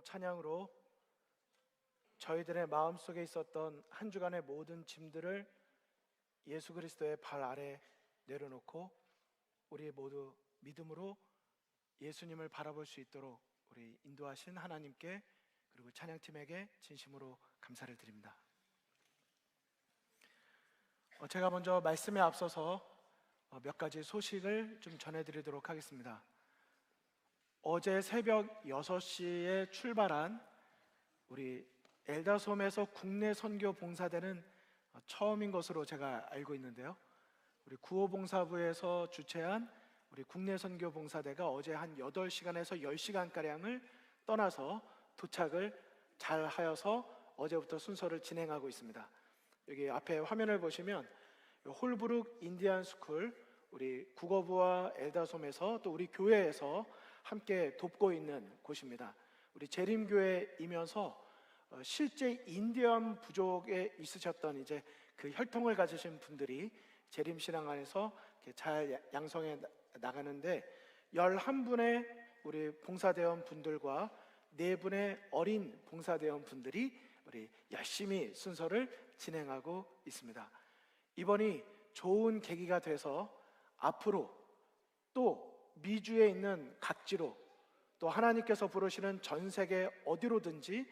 찬양으로 저희들의 마음속에 있었던 한 주간의 모든 짐들을 예수 그리스도의 발 아래 내려놓고 우리 모두 믿음으로 예수님을 바라볼 수 있도록 우리 인도하신 하나님께 그리고 찬양팀에게 진심으로 감사를 드립니다. 제가 먼저 말씀에 앞서서 몇 가지 소식을 좀 전해드리도록 하겠습니다. 어제 새벽 6시에 출발한 우리 엘다솜에서 국내 선교 봉사대는 처음인 것으로 제가 알고 있는데요, 우리 구호봉사부에서 주최한 우리 국내 선교 봉사대가 어제 한 8시간에서 10시간가량을 떠나서 도착을 잘 하여서 어제부터 순서를 진행하고 있습니다. 여기 앞에 화면을 보시면 홀브룩 인디안 스쿨, 우리 국어부와 엘다솜에서 또 우리 교회에서 함께 돕고 있는 곳입니다. 우리 재림교회이면서 실제 인디언 부족에 있으셨던 이제 그 혈통을 가지신 분들이 재림신앙 안에서 잘 양성해 나가는데 11분의 우리 봉사대원 분들과 4분의 어린 봉사대원 분들이 우리 열심히 순서를 진행하고 있습니다. 이번이 좋은 계기가 돼서 앞으로 또 미주에 있는 각지로 또 하나님께서 부르시는 전 세계 어디로든지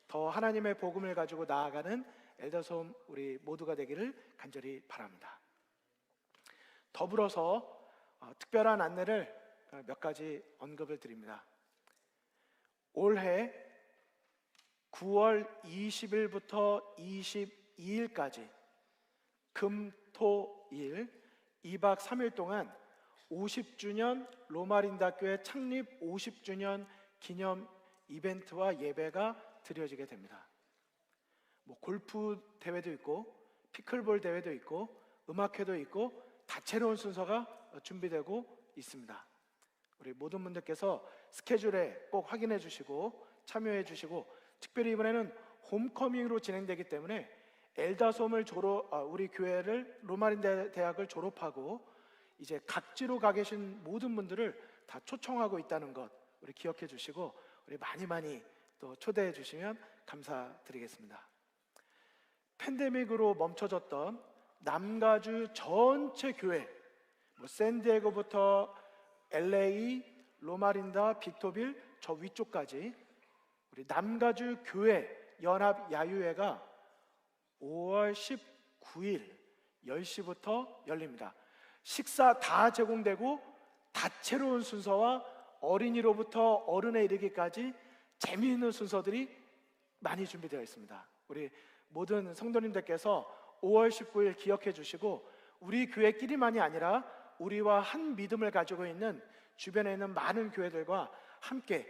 더 하나님의 복음을 가지고 나아가는 엘다솜 우리 모두가 되기를 간절히 바랍니다. 더불어서 특별한 안내를 몇 가지 언급을 드립니다. 올해 9월 20일부터 22일까지 금, 토, 일 2박 3일 동안 50주년 로마린다교회 창립 50주년 기념 이벤트와 예배가 드려지게 됩니다. 골프 대회도 있고 피클볼 대회도 있고 음악회도 있고 다채로운 순서가 준비되고 있습니다. 우리 모든 분들께서 스케줄에 꼭 확인해 주시고 참여해 주시고, 특별히 이번에는 홈커밍으로 진행되기 때문에 엘다솜을 우리 교회를 로마린다 대학을 졸업하고 이제 각지로 가 계신 모든 분들을 다 초청하고 있다는 것 우리 기억해 주시고 우리 많이 또 초대해 주시면 감사드리겠습니다. 팬데믹으로 멈춰졌던 남가주 전체 교회, 샌디에고부터 LA, 로마린다, 빅토빌 저 위쪽까지 우리 남가주 교회 연합 야유회가 5월 19일 10시부터 열립니다. 식사 다 제공되고 다채로운 순서와 어린이로부터 어른에 이르기까지 재미있는 순서들이 많이 준비되어 있습니다. 우리 모든 성도님들께서 5월 19일 기억해 주시고 우리 교회끼리만이 아니라 우리와 한 믿음을 가지고 있는 주변에 있는 많은 교회들과 함께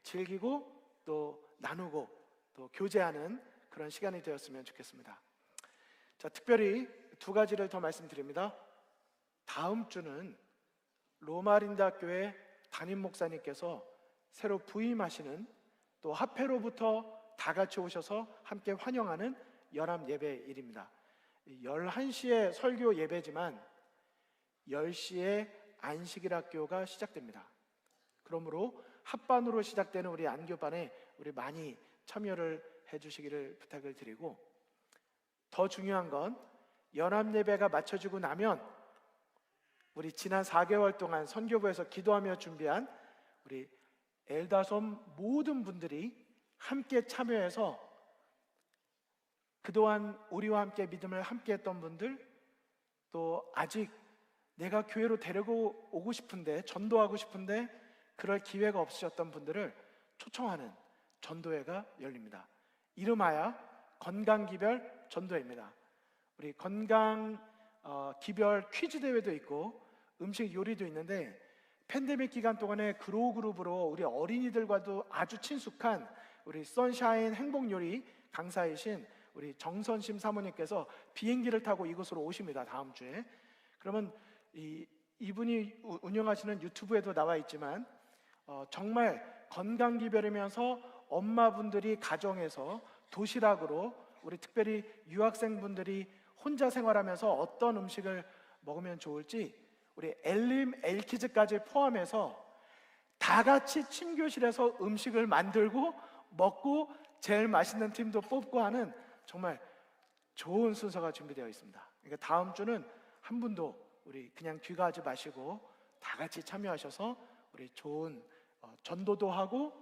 즐기고 또 나누고 또 교제하는 그런 시간이 되었으면 좋겠습니다. 자, 특별히 2가지를 더 말씀드립니다. 다음 주는 로마린다 교회 담임 목사님께서 새로 부임하시는 또 합회로부터 다 같이 오셔서 함께 환영하는 연합 예배일입니다. 11시에 설교 예배지만 10시에 안식일학교가 시작됩니다. 그러므로 합반으로 시작되는 우리 안교반에 우리 많이 참여를 해주시기를 부탁을 드리고, 더 중요한 건 연합 예배가 마쳐지고 나면 우리 지난 4개월 동안 선교부에서 기도하며 준비한 우리 엘다솜 모든 분들이 함께 참여해서 그동안 우리와 함께 믿음을 함께 했던 분들, 또 아직 내가 교회로 데리고 오고 싶은데 전도하고 싶은데 그럴 기회가 없으셨던 분들을 초청하는 전도회가 열립니다. 이름하여 건강기별 전도회입니다. 우리 건강 기별 퀴즈 대회도 있고 음식 요리도 있는데, 팬데믹 기간 동안에 그룹으로 우리 어린이들과도 아주 친숙한 우리 선샤인 행복요리 강사이신 우리 정선심 사모님께서 비행기를 타고 이곳으로 오십니다. 다음 주에. 그러면 이분이 운영하시는 유튜브에도 나와 있지만 정말 건강기별이면서 엄마분들이 가정에서 도시락으로 우리 특별히 유학생분들이 혼자 생활하면서 어떤 음식을 먹으면 좋을지 우리 엘림 엘키즈까지 포함해서 다 같이 침교실에서 음식을 만들고 먹고 제일 맛있는 팀도 뽑고 하는 정말 좋은 순서가 준비되어 있습니다. 그러니까 다음 주는 한 분도 우리 그냥 귀가하지 마시고 다 같이 참여하셔서 우리 좋은 전도도 하고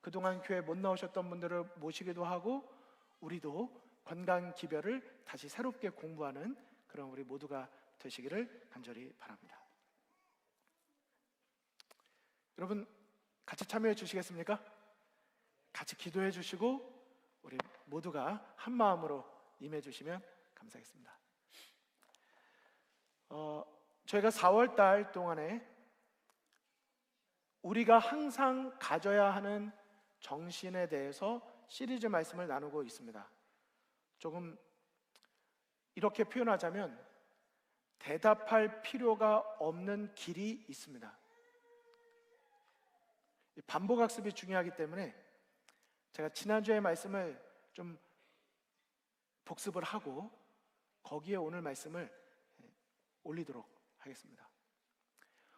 그동안 교회 못 나오셨던 분들을 모시기도 하고 우리도 건강 기별을 다시 새롭게 공부하는 그런 우리 모두가 되시기를 간절히 바랍니다. 여러분 같이 참여해 주시겠습니까? 같이 기도해 주시고 우리 모두가 한 마음으로 임해 주시면 감사하겠습니다. 저희가 4월 달 동안에 우리가 항상 가져야 하는 정신에 대해서 시리즈 말씀을 나누고 있습니다. 조금 이렇게 표현하자면 대답할 필요가 없는 길이 있습니다. 반복 학습이 중요하기 때문에 제가 지난주의 말씀을 좀 복습을 하고 거기에 오늘 말씀을 올리도록 하겠습니다.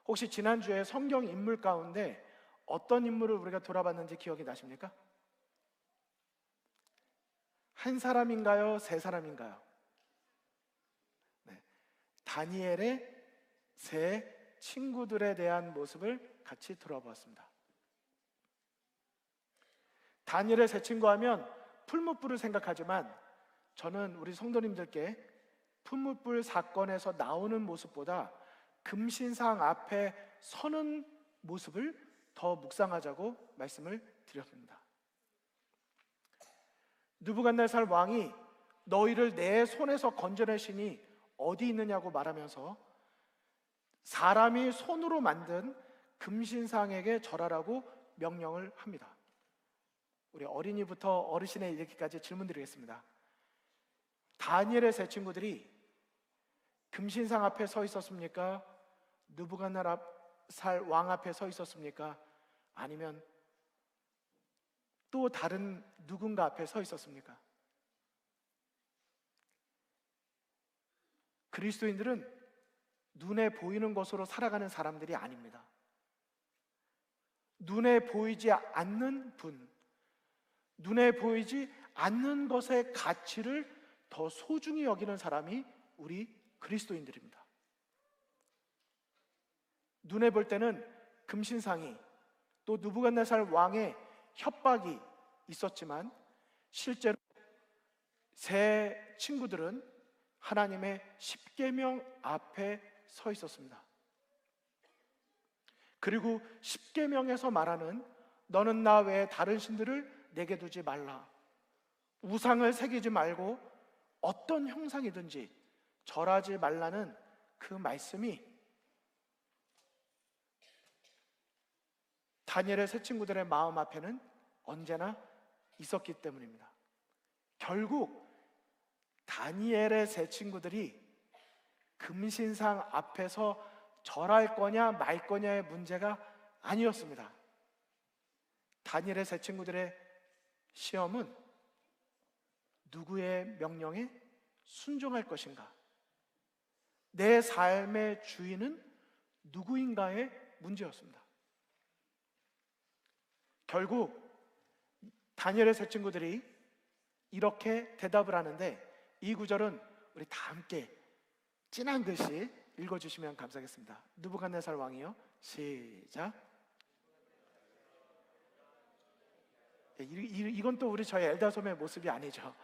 혹시 지난주에 성경 인물 가운데 어떤 인물을 우리가 돌아봤는지 기억이 나십니까? 한 사람인가요? 세 사람인가요? 네. 다니엘의 세 친구들에 대한 모습을 같이 돌아보았습니다. 다니엘의 세 친구 하면 풀무불을 생각하지만 저는 우리 성도님들께 풀무불 사건에서 나오는 모습보다 금신상 앞에 서는 모습을 더 묵상하자고 말씀을 드렸습니다. 느부갓네살 왕이 너희를 내 손에서 건져내시니 어디 있느냐고 말하면서 사람이 손으로 만든 금신상에게 절하라고 명령을 합니다. 우리 어린이부터 어르신에 이르기까지 질문드리겠습니다. 다니엘의 세 친구들이 금신상 앞에 서 있었습니까? 느부갓네살 왕 앞에 서 있었습니까? 아니면 또 다른 누군가 앞에 서 있었습니까? 그리스도인들은 눈에 보이는 것으로 살아가는 사람들이 아닙니다. 눈에 보이지 않는 분, 눈에 보이지 않는 것의 가치를 더 소중히 여기는 사람이 우리 그리스도인들입니다. 눈에 볼 때는 금신상이 또 느부갓네살 왕의 협박이 있었지만 실제로 세 친구들은 하나님의 십계명 앞에 서 있었습니다. 그리고 십계명에서 말하는 너는 나 외에 다른 신들을 내게 두지 말라, 우상을 새기지 말고 어떤 형상이든지 절하지 말라는 그 말씀이 다니엘의 세 친구들의 마음 앞에는 언제나 있었기 때문입니다. 결국 다니엘의 세 친구들이 금신상 앞에서 절할 거냐 말 거냐의 문제가 아니었습니다. 다니엘의 세 친구들의 시험은 누구의 명령에 순종할 것인가, 내 삶의 주인은 누구인가의 문제였습니다. 결국 다니엘의 세 친구들이 이렇게 대답을 하는데 이 구절은 우리 다 함께 진한 글씨 읽어주시면 감사하겠습니다. 느부갓네살 왕이요, 시작. 이건 또 우리 저희 엘다솜의 모습이 아니죠.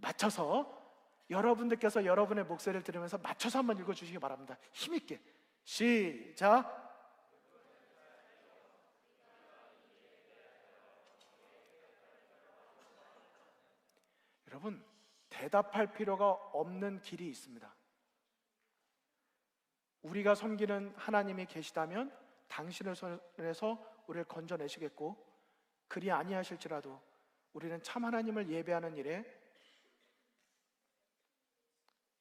맞춰서 여러분들께서 여러분의 목소리를 들으면서 맞춰서 한번 읽어주시기 바랍니다. 힘있게 시작. 여러분, 대답할 필요가 없는 길이 있습니다. 우리가 섬기는 하나님이 계시다면 당신의 손에서 우리를 건져내시겠고, 그리 아니하실지라도 우리는 참 하나님을 예배하는 일에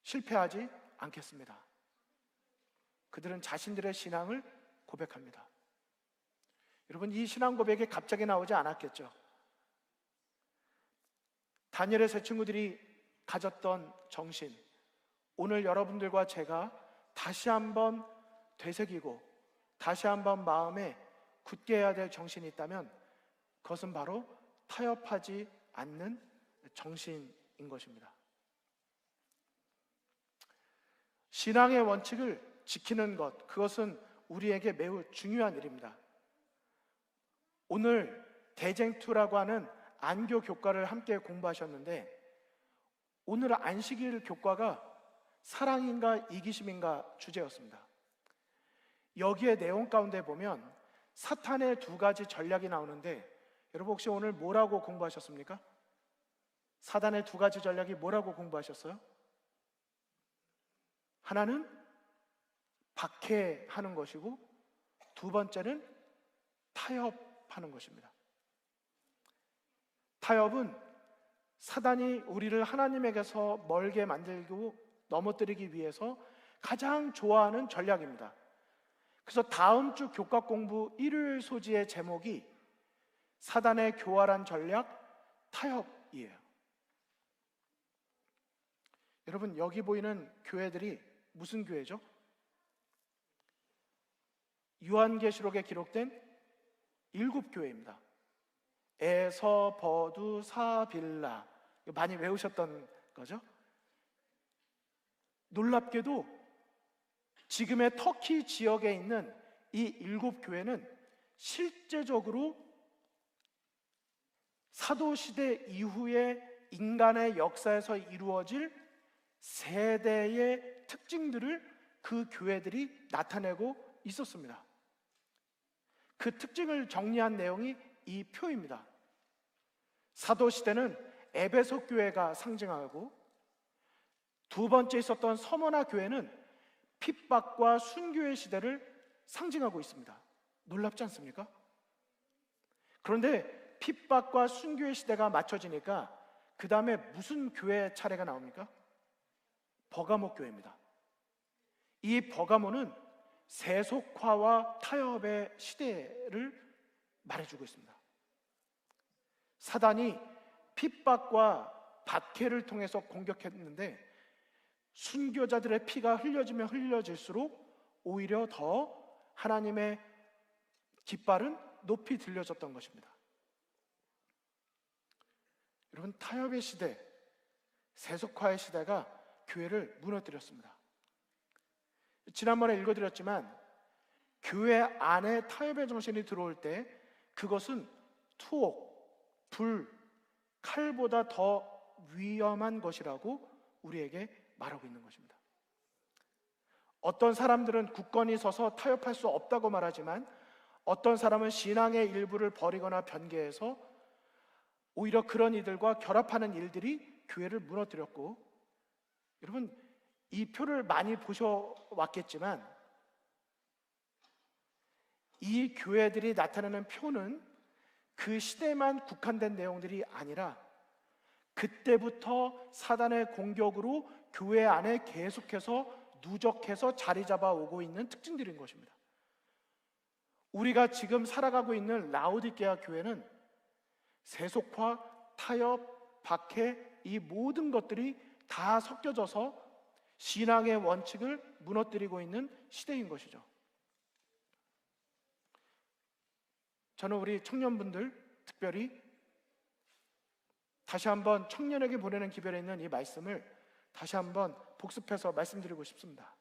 실패하지 않겠습니다. 그들은 자신들의 신앙을 고백합니다. 여러분, 이 신앙 고백이 갑자기 나오지 않았겠죠. 다니엘의 세 친구들이 가졌던 정신, 오늘 여러분들과 제가 다시 한번 되새기고 다시 한번 마음에 굳게 해야 될 정신이 있다면 그것은 바로 타협하지 않는 정신인 것입니다. 신앙의 원칙을 지키는 것, 그것은 우리에게 매우 중요한 일입니다. 오늘 대쟁투라고 하는 안교 교과를 함께 공부하셨는데, 오늘 안식일 교과가 사랑인가 이기심인가 주제였습니다. 여기에 내용 가운데 보면 사탄의 두 가지 전략이 나오는데, 여러분 혹시 오늘 뭐라고 공부하셨습니까? 사탄의 두 가지 전략이 뭐라고 공부하셨어요? 하나는 박해하는 것이고, 두 번째는 타협하는 것입니다. 타협은 사단이 우리를 하나님에게서 멀게 만들고 넘어뜨리기 위해서 가장 좋아하는 전략입니다. 그래서 다음 주 교과 공부 일요일 소지의 제목이 사단의 교활한 전략 타협이에요. 여러분, 여기 보이는 교회들이 무슨 교회죠? 요한계시록에 기록된 7교회입니다. 에서, 버두, 사, 빌라. 많이 외우셨던 거죠? 놀랍게도 지금의 터키 지역에 있는 이 7교회는 실제적으로 사도시대 이후에 인간의 역사에서 이루어질 세대의 특징들을 그 교회들이 나타내고 있었습니다. 그 특징을 정리한 내용이 이 표입니다. 사도시대는 에베소 교회가 상징하고, 두 번째 있었던 서머나 교회는 핍박과 순교의 시대를 상징하고 있습니다. 놀랍지 않습니까? 그런데 핍박과 순교의 시대가 맞춰지니까 그 다음에 무슨 교회 차례가 나옵니까? 버가모 교회입니다. 이 버가모는 세속화와 타협의 시대를 말해주고 있습니다. 사단이 핍박과 박해를 통해서 공격했는데, 순교자들의 피가 흘려지면 흘려질수록 오히려 더 하나님의 깃발은 높이 들려졌던 것입니다. 여러분, 타협의 시대, 세속화의 시대가 교회를 무너뜨렸습니다. 지난번에 읽어드렸지만, 교회 안에 타협의 정신이 들어올 때 그것은 투옥, 불, 칼보다 더 위험한 것이라고 우리에게 말하고 있는 것입니다. 어떤 사람들은 굳건히 서서 타협할 수 없다고 말하지만, 어떤 사람은 신앙의 일부를 버리거나 변개해서 오히려 그런 이들과 결합하는 일들이 교회를 무너뜨렸고, 여러분 이 표를 많이 보셔왔겠지만, 이 교회들이 나타내는 표는 그 시대에만 국한된 내용들이 아니라 그때부터 사단의 공격으로 교회 안에 계속해서 누적해서 자리 잡아 오고 있는 특징들인 것입니다. 우리가 지금 살아가고 있는 라오디게아 교회는 세속화, 타협, 박해, 이 모든 것들이 다 섞여져서 신앙의 원칙을 무너뜨리고 있는 시대인 것이죠. 저는 우리 청년분들, 특별히 다시 한번 청년에게 보내는 기별에 있는 이 말씀을 다시 한번 복습해서 말씀드리고 싶습니다.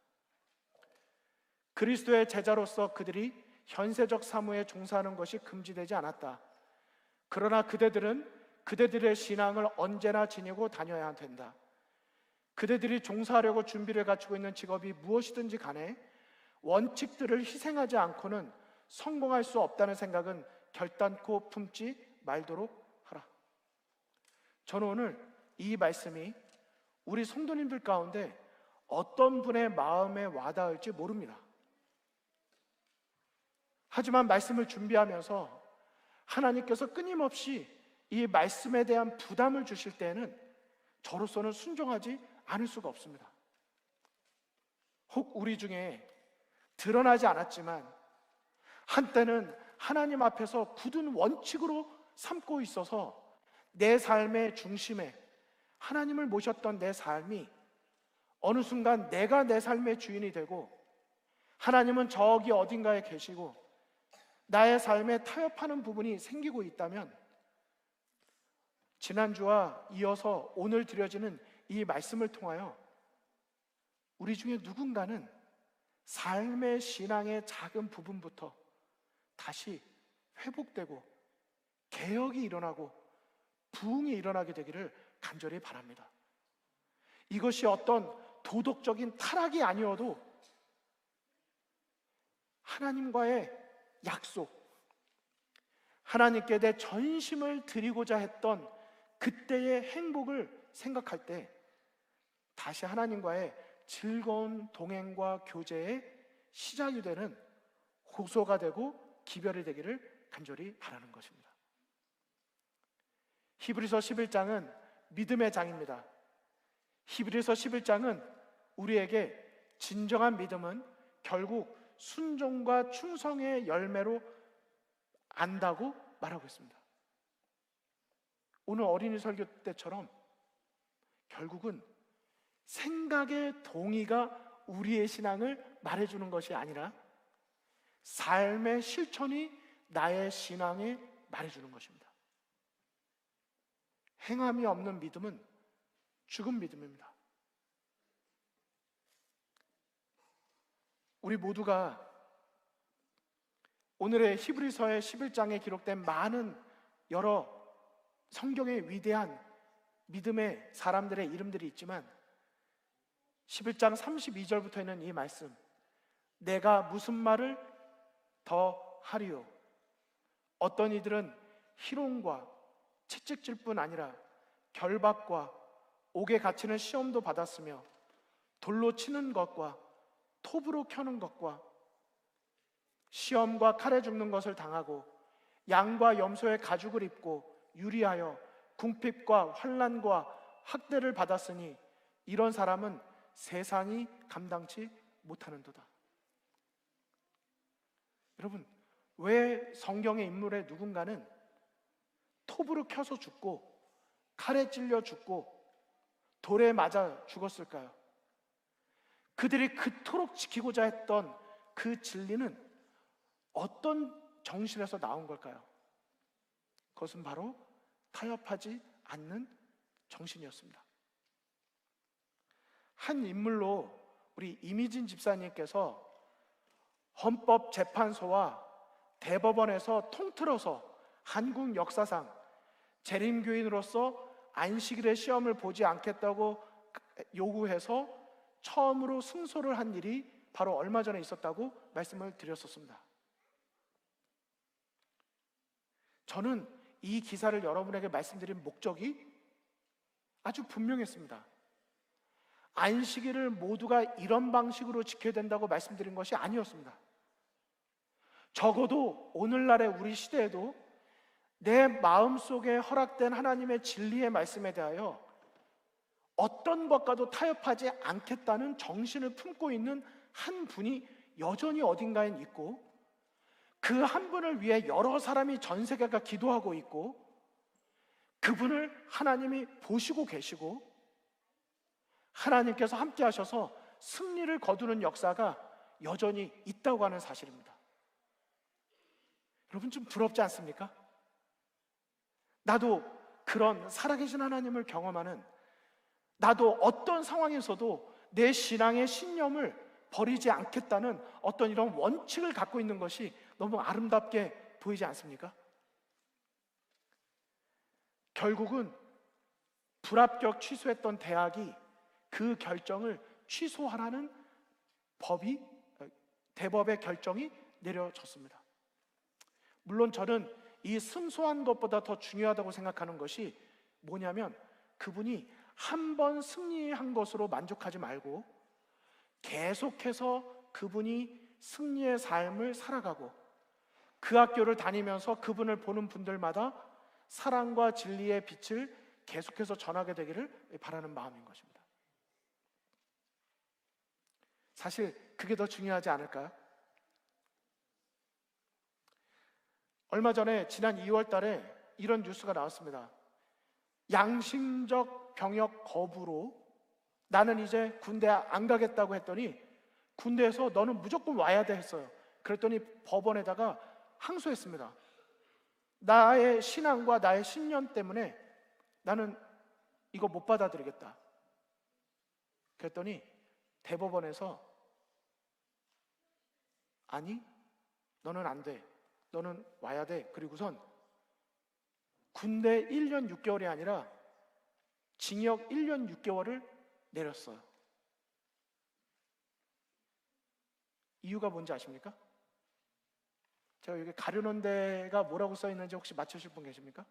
그리스도의 제자로서 그들이 현세적 사무에 종사하는 것이 금지되지 않았다. 그러나 그대들의 신앙을 언제나 지니고 다녀야 된다. 그대들이 종사하려고 준비를 갖추고 있는 직업이 무엇이든지 간에 원칙들을 희생하지 않고는 성공할 수 없다는 생각은 결단코 품지 말도록 하라. 저는 오늘 이 말씀이 우리 성도님들 가운데 어떤 분의 마음에 와닿을지 모릅니다. 하지만 말씀을 준비하면서 하나님께서 끊임없이 이 말씀에 대한 부담을 주실 때에는 저로서는 순종하지 않을 수가 없습니다. 혹 우리 중에 드러나지 않았지만 한때는 하나님 앞에서 굳은 원칙으로 삼고 있어서 내 삶의 중심에 하나님을 모셨던 내 삶이 어느 순간 내가 내 삶의 주인이 되고 하나님은 저기 어딘가에 계시고 나의 삶에 타협하는 부분이 생기고 있다면 지난주와 이어서 오늘 드려지는 이 말씀을 통하여 우리 중에 누군가는 삶의 신앙의 작은 부분부터 다시 회복되고 개혁이 일어나고 부흥이 일어나게 되기를 간절히 바랍니다. 이것이 어떤 도덕적인 타락이 아니어도 하나님과의 약속, 하나님께 내 전심을 드리고자 했던 그때의 행복을 생각할 때 다시 하나님과의 즐거운 동행과 교제의 시작이 되는 호소가 되고 기별이 되기를 간절히 바라는 것입니다. 히브리서 11장은 믿음의 장입니다. 히브리서 11장은 우리에게 진정한 믿음은 결국 순종과 충성의 열매로 안다고 말하고 있습니다. 오늘 어린이 설교 때처럼 결국은 생각의 동의가 우리의 신앙을 말해주는 것이 아니라 삶의 실천이 나의 신앙을 말해주는 것입니다. 행함이 없는 믿음은 죽은 믿음입니다. 우리 모두가 오늘의 히브리서의 11장에 기록된 많은 여러 성경의 위대한 믿음의 사람들의 이름들이 있지만 11장 32절부터 있는 이 말씀, 내가 무슨 말을 더 하리요? 어떤 이들은 희롱과 채찍질 뿐 아니라 결박과 옥에 갇히는 시험도 받았으며 돌로 치는 것과 톱으로 켜는 것과 시험과 칼에 죽는 것을 당하고 양과 염소의 가죽을 입고 유리하여 궁핍과 환난과 학대를 받았으니 이런 사람은 세상이 감당치 못하는도다. 여러분, 왜 성경의 인물의 누군가는 톱으로 켜서 죽고 칼에 찔려 죽고 돌에 맞아 죽었을까요? 그들이 그토록 지키고자 했던 그 진리는 어떤 정신에서 나온 걸까요? 그것은 바로 타협하지 않는 정신이었습니다. 한 인물로 우리 이미진 집사님께서 헌법재판소와 대법원에서 통틀어서 한국 역사상 재림교인으로서 안식일의 시험을 보지 않겠다고 요구해서 처음으로 승소를 한 일이 바로 얼마 전에 있었다고 말씀을 드렸었습니다. 저는 이 기사를 여러분에게 말씀드린 목적이 아주 분명했습니다. 안식일을 모두가 이런 방식으로 지켜야 된다고 말씀드린 것이 아니었습니다. 적어도 오늘날의 우리 시대에도 내 마음속에 허락된 하나님의 진리의 말씀에 대하여 어떤 것과도 타협하지 않겠다는 정신을 품고 있는 한 분이 여전히 어딘가에 있고, 그 한 분을 위해 여러 사람이 전 세계가 기도하고 있고, 그분을 하나님이 보시고 계시고 하나님께서 함께 하셔서 승리를 거두는 역사가 여전히 있다고 하는 사실입니다. 여러분, 좀 부럽지 않습니까? 나도 그런 살아계신 하나님을 경험하는, 나도 어떤 상황에서도 내 신앙의 신념을 버리지 않겠다는 어떤 이런 원칙을 갖고 있는 것이 너무 아름답게 보이지 않습니까? 결국은 불합격 취소했던 대학이 그 결정을 취소하라는 대법의 결정이 내려졌습니다. 물론 저는 이 승소한 것보다 더 중요하다고 생각하는 것이 뭐냐면, 그분이 한 번 승리한 것으로 만족하지 말고 계속해서 그분이 승리의 삶을 살아가고 그 학교를 다니면서 그분을 보는 분들마다 사랑과 진리의 빛을 계속해서 전하게 되기를 바라는 마음인 것입니다. 사실 그게 더 중요하지 않을까요? 얼마 전에 지난 2월 달에 이런 뉴스가 나왔습니다. 양심적 병역 거부로 나는 이제 군대 안 가겠다고 했더니 군대에서 너는 무조건 와야 돼 했어요. 그랬더니 법원에다가 항소했습니다. 나의 신앙과 나의 신념 때문에 나는 이거 못 받아들이겠다. 그랬더니 대법원에서 아니, 너는 안 돼. 너는 와야 돼. 그리고선 군대 1년 6개월이 아니라 징역 1년 6개월을 내렸어요. 이유가 뭔지 아십니까? 제가 여기 가려놓은 데가 뭐라고 써 있는지 혹시 맞추실 분 계십니까?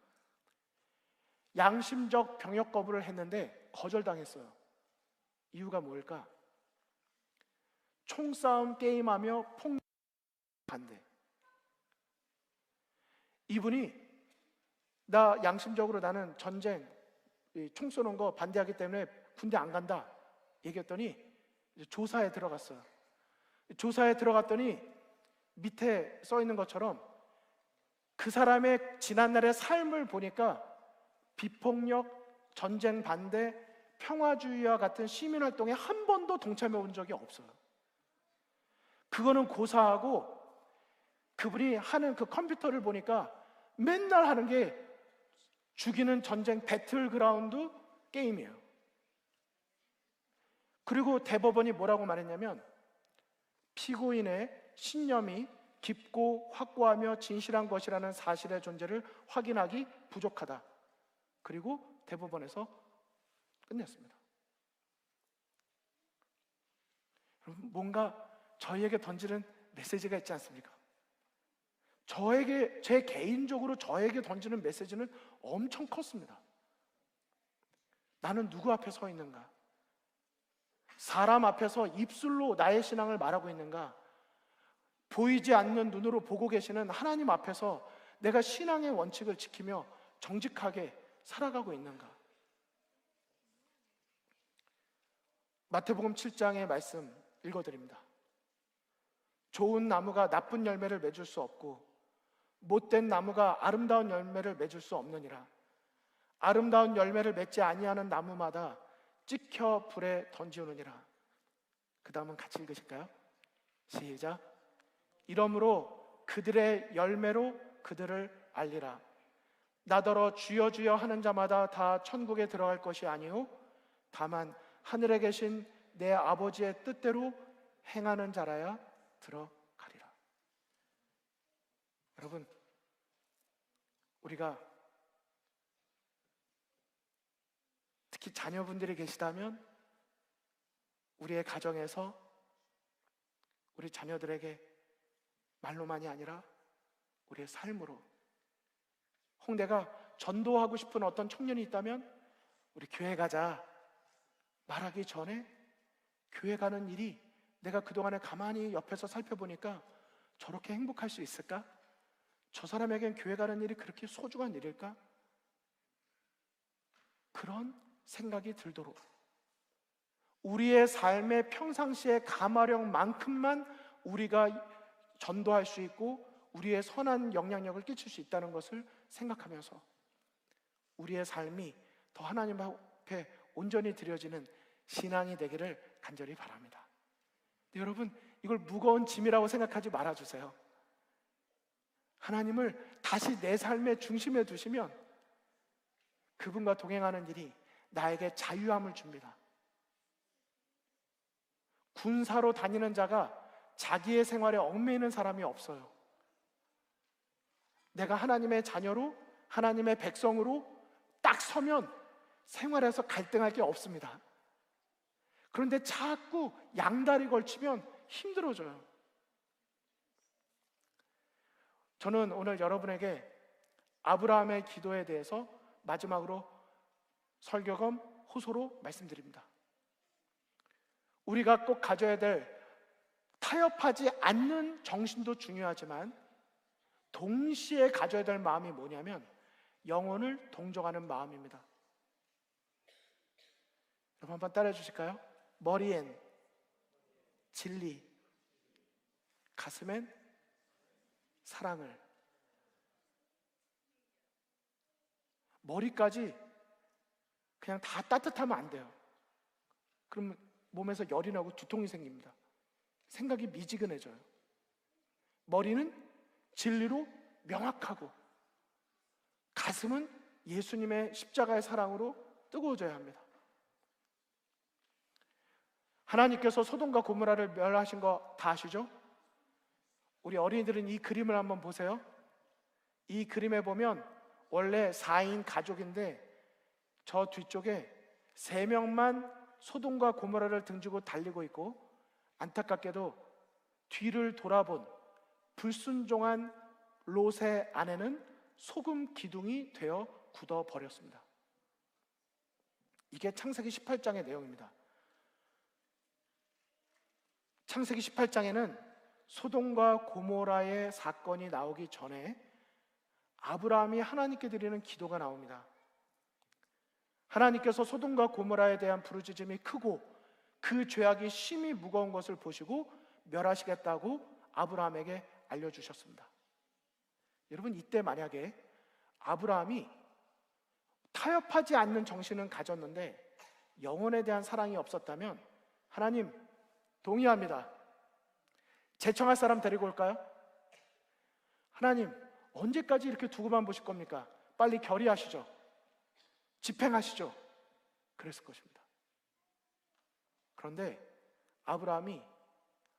양심적 병역 거부를 했는데 거절당했어요. 이유가 뭘까? 총싸움 게임하며 폭력 반대. 이분이 나 양심적으로 나는 전쟁, 총 쏘는 거 반대하기 때문에 군대 안 간다 얘기했더니 조사에 들어갔어요. 조사에 들어갔더니 밑에 써 있는 것처럼 그 사람의 지난날의 삶을 보니까 비폭력, 전쟁 반대, 평화주의와 같은 시민활동에 한 번도 동참해 본 적이 없어요. 그거는 고사하고 그분이 하는 그 컴퓨터를 보니까 맨날 하는 게 죽이는 전쟁 배틀그라운드 게임이에요. 그리고 대법원이 뭐라고 말했냐면 피고인의 신념이 깊고 확고하며 진실한 것이라는 사실의 존재를 확인하기 부족하다. 그리고 대법원에서 끝냈습니다. 여러분, 뭔가 저희에게 던지는 메시지가 있지 않습니까? 제 개인적으로 저에게 던지는 메시지는 엄청 컸습니다. 나는 누구 앞에 서 있는가? 사람 앞에서 입술로 나의 신앙을 말하고 있는가? 보이지 않는 눈으로 보고 계시는 하나님 앞에서 내가 신앙의 원칙을 지키며 정직하게 살아가고 있는가? 마태복음 7장의 말씀 읽어드립니다. 좋은 나무가 나쁜 열매를 맺을 수 없고 못된 나무가 아름다운 열매를 맺을 수 없느니라. 아름다운 열매를 맺지 아니하는 나무마다 찍혀 불에 던지우느니라. 그 다음은 같이 읽으실까요? 시작. 이러므로 그들의 열매로 그들을 알리라. 나더러 주여 주여 하는 자마다 다 천국에 들어갈 것이 아니요 다만 하늘에 계신 내 아버지의 뜻대로 행하는 자라야 들어가리라. 여러분, 우리가 특히 자녀분들이 계시다면 우리의 가정에서 우리 자녀들에게 말로만이 아니라 우리의 삶으로, 혹 내가 전도하고 싶은 어떤 청년이 있다면 우리 교회 가자 말하기 전에 교회 가는 일이 내가 그동안에 가만히 옆에서 살펴보니까 저렇게 행복할 수 있을까? 저 사람에겐 교회 가는 일이 그렇게 소중한 일일까? 그런 생각이 들도록 우리의 삶의 평상시의 감화력만큼만 우리가 전도할 수 있고 우리의 선한 영향력을 끼칠 수 있다는 것을 생각하면서 우리의 삶이 더 하나님 앞에 온전히 드려지는 신앙이 되기를 간절히 바랍니다. 여러분, 이걸 무거운 짐이라고 생각하지 말아주세요. 하나님을 다시 내 삶의 중심에 두시면 그분과 동행하는 일이 나에게 자유함을 줍니다. 군사로 다니는 자가 자기의 생활에 얽매이는 사람이 없어요. 내가 하나님의 자녀로, 하나님의 백성으로 딱 서면 생활에서 갈등할 게 없습니다. 그런데 자꾸 양다리 걸치면 힘들어져요. 저는 오늘 여러분에게 아브라함의 기도에 대해서 마지막으로 설교 겸 호소로 말씀드립니다. 우리가 꼭 가져야 될 타협하지 않는 정신도 중요하지만 동시에 가져야 될 마음이 뭐냐면 영혼을 동정하는 마음입니다. 여러분 한번 따라해 주실까요? 머리엔 진리, 가슴엔 사랑을. 머리까지 그냥 다 따뜻하면 안 돼요. 그러면 몸에서 열이 나고 두통이 생깁니다. 생각이 미지근해져요. 머리는 진리로 명확하고 가슴은 예수님의 십자가의 사랑으로 뜨거워져야 합니다. 하나님께서 소돔과 고모라를 멸하신 거 다 아시죠? 우리 어린이들은 이 그림을 한번 보세요. 이 그림에 보면 원래 4인 가족인데 저 뒤쪽에 3명만 소돔과 고모라를 등지고 달리고 있고, 안타깝게도 뒤를 돌아본 불순종한 롯의 아내는 소금 기둥이 되어 굳어버렸습니다. 이게 창세기 18장의 내용입니다. 창세기 18장에는 소돔과 고모라의 사건이 나오기 전에 아브라함이 하나님께 드리는 기도가 나옵니다. 하나님께서 소돔과 고모라에 대한 부르짖음이 크고 그 죄악이 심히 무거운 것을 보시고 멸하시겠다고 아브라함에게 알려주셨습니다. 여러분, 이때 만약에 아브라함이 타협하지 않는 정신은 가졌는데 영혼에 대한 사랑이 없었다면, 하나님 동의합니다, 제청할 사람 데리고 올까요? 하나님 언제까지 이렇게 두고만 보실 겁니까? 빨리 결의하시죠. 집행하시죠. 그랬을 것입니다. 그런데 아브라함이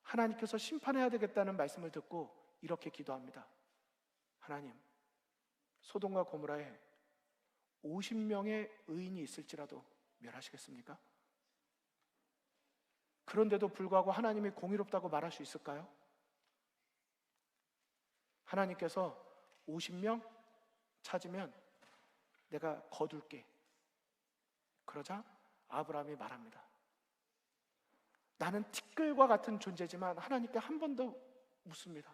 하나님께서 심판해야 되겠다는 말씀을 듣고 이렇게 기도합니다. 하나님, 소돔과 고모라에 50명의 의인이 있을지라도 멸하시겠습니까? 그런데도 불구하고 하나님이 공의롭다고 말할 수 있을까요? 하나님께서 50명 찾으면 내가 거둘게. 그러자 아브라함이 말합니다. 나는 티끌과 같은 존재지만 하나님께 한 번 더 묻습니다.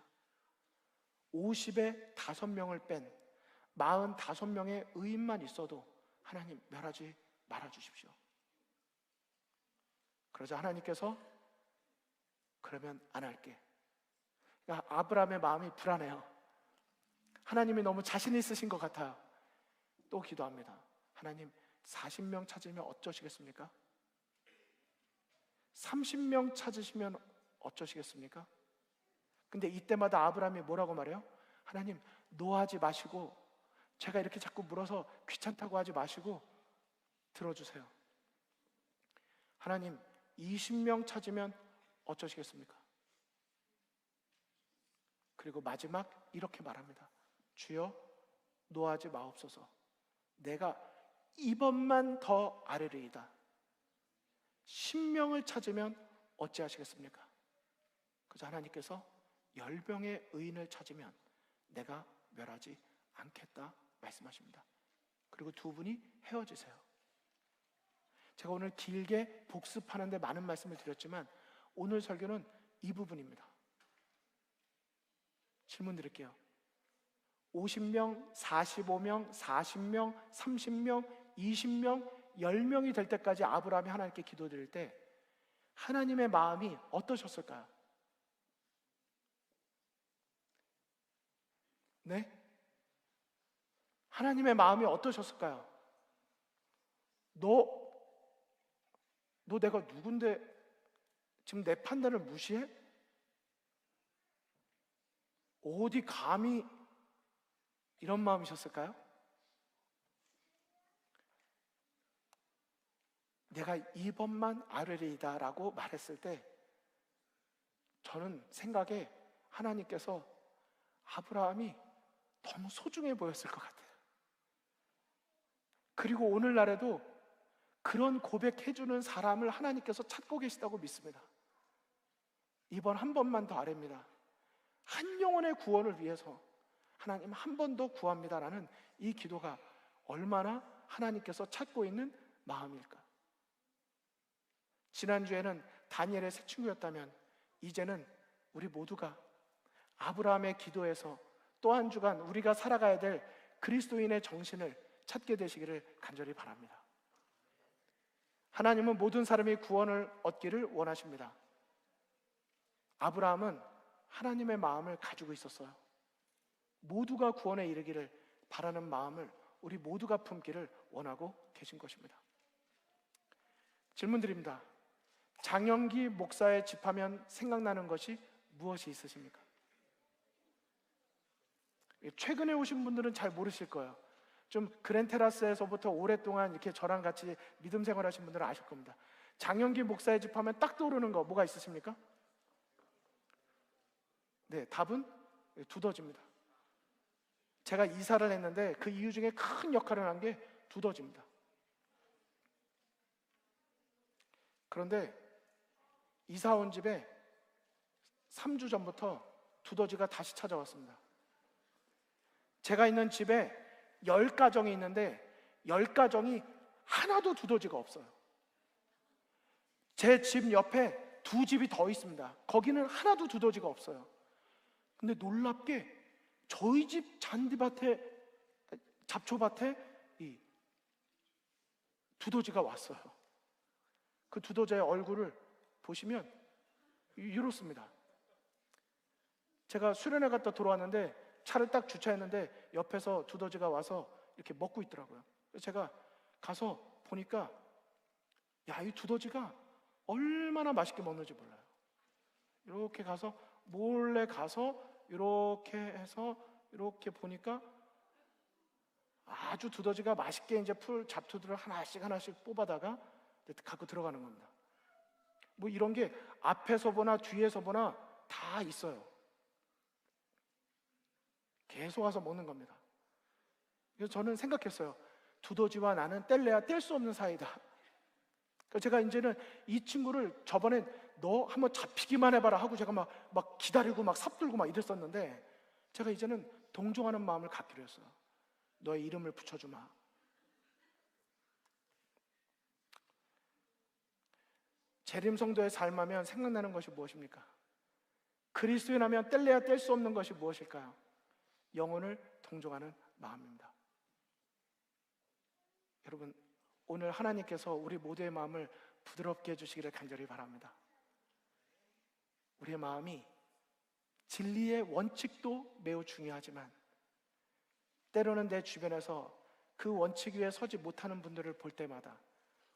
50에 5명을 뺀 45명의 의인만 있어도 하나님 멸하지 말아주십시오. 그러자 하나님께서 그러면 안 할게. 그러니까 아브라함의 마음이 불안해요. 하나님이 너무 자신 있으신 것 같아요. 또 기도합니다. 하나님 40명 찾으면 어쩌시겠습니까? 30명 찾으시면 어쩌시겠습니까? 근데 이때마다 아브라함이 뭐라고 말해요? 하나님 노하지 마시고, 제가 이렇게 자꾸 물어서 귀찮다고 하지 마시고 들어주세요. 하나님 20명 찾으면 어쩌시겠습니까? 그리고 마지막 이렇게 말합니다. 주여 노하지 마옵소서. 내가 이번만 더 아뢰리이다. 10명을 찾으면 어찌하시겠습니까? 그래서 하나님께서 10명의 의인을 찾으면 내가 멸하지 않겠다 말씀하십니다. 그리고 두 분이 헤어지세요. 제가 오늘 길게 복습하는데 많은 말씀을 드렸지만 오늘 설교는 이 부분입니다. 질문 드릴게요. 50명, 45명, 40명, 30명, 20명, 10명이 될 때까지 아브라함이 하나님께 기도드릴 때 하나님의 마음이 어떠셨을까요? 네? 하나님의 마음이 어떠셨을까요? 너 내가 누군데 지금 내 판단을 무시해? 어디 감히, 이런 마음이셨을까요? 내가 이번만 아뢰리이다 라고 말했을 때 저는 생각에 하나님께서 아브라함이 너무 소중해 보였을 것 같아요. 그리고 오늘날에도 그런 고백해주는 사람을 하나님께서 찾고 계시다고 믿습니다. 이번 한 번만 더 아뢰입니다. 한 영혼의 구원을 위해서 하나님 한 번 더 구합니다라는 이 기도가 얼마나 하나님께서 찾고 있는 마음일까? 지난주에는 다니엘의 새 친구였다면 이제는 우리 모두가 아브라함의 기도에서 또 한 주간 우리가 살아가야 될 그리스도인의 정신을 찾게 되시기를 간절히 바랍니다. 하나님은 모든 사람이 구원을 얻기를 원하십니다. 아브라함은 하나님의 마음을 가지고 있었어요. 모두가 구원에 이르기를 바라는 마음을 우리 모두가 품기를 원하고 계신 것입니다. 질문 드립니다. 장영기 목사의 집하면 생각나는 것이 무엇이 있으십니까? 최근에 오신 분들은 잘 모르실 거예요. 좀 그랜테라스에서부터 오랫동안 이렇게 저랑 같이 믿음 생활하신 분들은 아실 겁니다. 장영기 목사의 집하면 딱 떠오르는 거 뭐가 있으십니까? 네, 답은 두더지입니다. 제가 이사를 했는데 그 이유 중에 큰 역할을 한 게 두더지입니다. 그런데 이사 온 집에 3주 전부터 두더지가 다시 찾아왔습니다. 제가 있는 집에 10가정이 있는데 10가정이 하나도 두더지가 없어요. 제 집 옆에 2집이 더 있습니다. 거기는 하나도 두더지가 없어요. 근데 놀랍게 저희 집 잔디밭에, 잡초밭에 이 두더지가 왔어요. 그 두더지의 얼굴을 보시면 이렇습니다. 제가 수련회 갔다 돌아왔는데 차를 딱 주차했는데 옆에서 두더지가 와서 이렇게 먹고 있더라고요. 그래서 제가 가서 보니까 야, 이 두더지가 얼마나 맛있게 먹는지 몰라요. 이렇게 가서 몰래 가서 이렇게 해서 이렇게 보니까 아주 두더지가 맛있게 이제 풀 잡초들을 하나씩 하나씩 뽑아다가 갖고 들어가는 겁니다. 뭐 이런 게 앞에서 보나 뒤에서 보나 다 있어요. 계속 와서 먹는 겁니다. 그래서 저는 생각했어요. 두더지와 나는 뗄래야 뗄 수 없는 사이다. 그래서 제가 이제는 이 친구를 저번에 너 한번 잡히기만 해봐라 하고 제가 막 기다리고 막 삽들고 막 이랬었는데 제가 이제는 동정하는 마음을 갖기로 했어요. 너의 이름을 붙여주마. 재림성도의 삶하면 생각나는 것이 무엇입니까? 그리스도인하면 뗄래야 뗄 수 없는 것이 무엇일까요? 영혼을 동정하는 마음입니다. 여러분, 오늘 하나님께서 우리 모두의 마음을 부드럽게 해주시기를 간절히 바랍니다. 우리의 마음이 진리의 원칙도 매우 중요하지만 때로는 내 주변에서 그 원칙 위에 서지 못하는 분들을 볼 때마다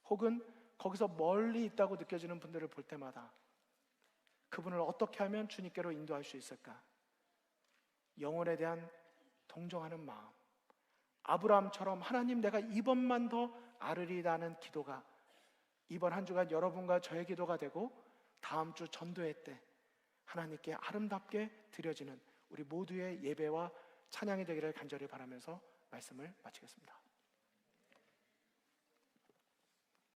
혹은 거기서 멀리 있다고 느껴지는 분들을 볼 때마다 그분을 어떻게 하면 주님께로 인도할 수 있을까? 영혼에 대한 동정하는 마음, 아브라함처럼 하나님 내가 이번만 더 알으리라는 기도가 이번 한 주간 여러분과 저의 기도가 되고 다음 주 전도회 때 하나님께 아름답게 드려지는 우리 모두의 예배와 찬양이 되기를 간절히 바라면서 말씀을 마치겠습니다.